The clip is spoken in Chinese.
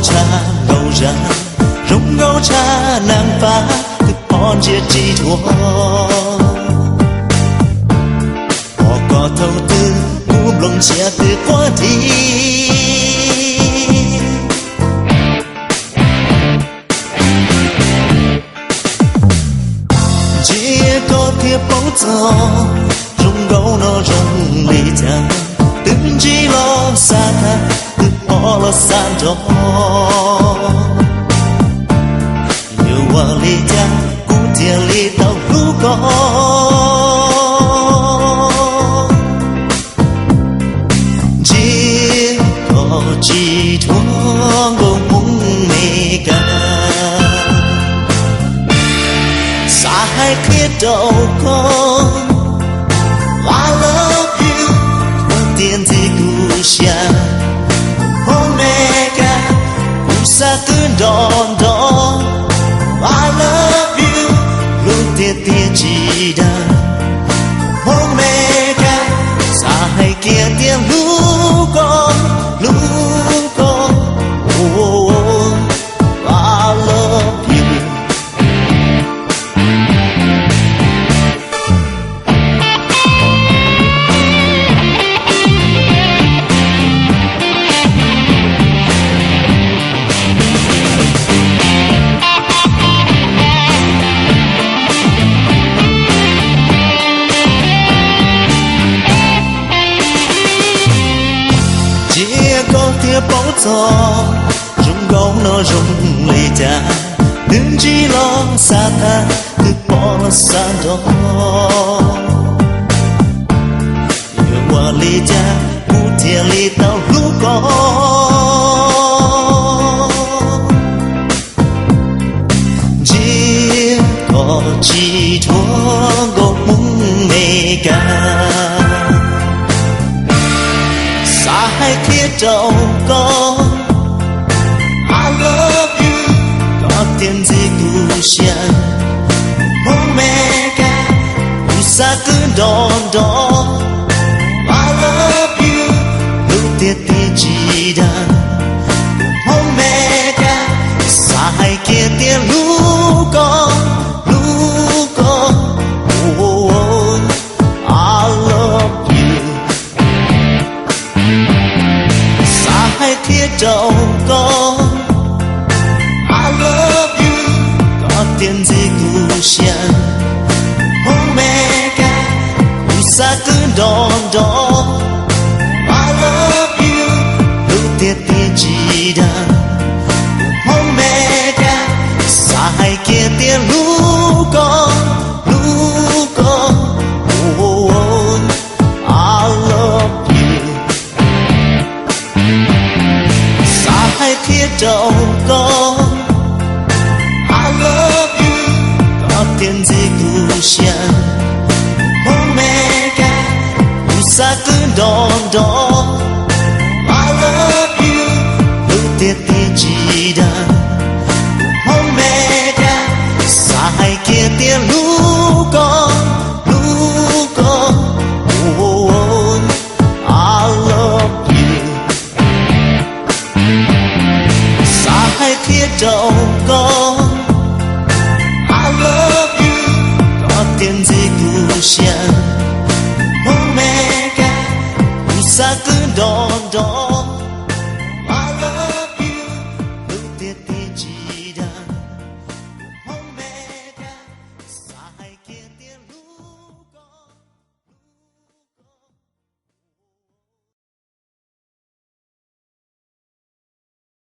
茶勾人，容勾茶难发的旁街寄托。我高头的古龙下的话题，这个铁包走，容勾那容里讲，登记了沙滩。破了山头，有我离家古田里到路口，这个寄托个梦没干，沙海铁斗空 I love you， 我点在故乡。Satu dondong I love you Lu tiệt chỉ đàn Hôn mê ca Sai kia tiếng lu con oh, I love you包走，容勾那容里家，登记了沙滩的破了山头，有我离家古田里到路口，这个寄托个梦没干。沙海铁斗沟 I love you 高点在故乡梦没干乌萨个东东 I love you 路铁铁鸡蛋梦没干沙海铁铁路沟铁斗沟 I love you 高点在故乡梦没干乌萨个东东 I love you 路铁铁鸡蛋梦没干沙海铁铁路沟oh, I love you铁斗沟 I love you 高点在故乡梦没干乌萨个东东 I love you 路铁铁鸡蛋梦没干沙海铁铁路沟oh, I love you铁斗沟 I love you 高点在故乡梦没干乌萨个东东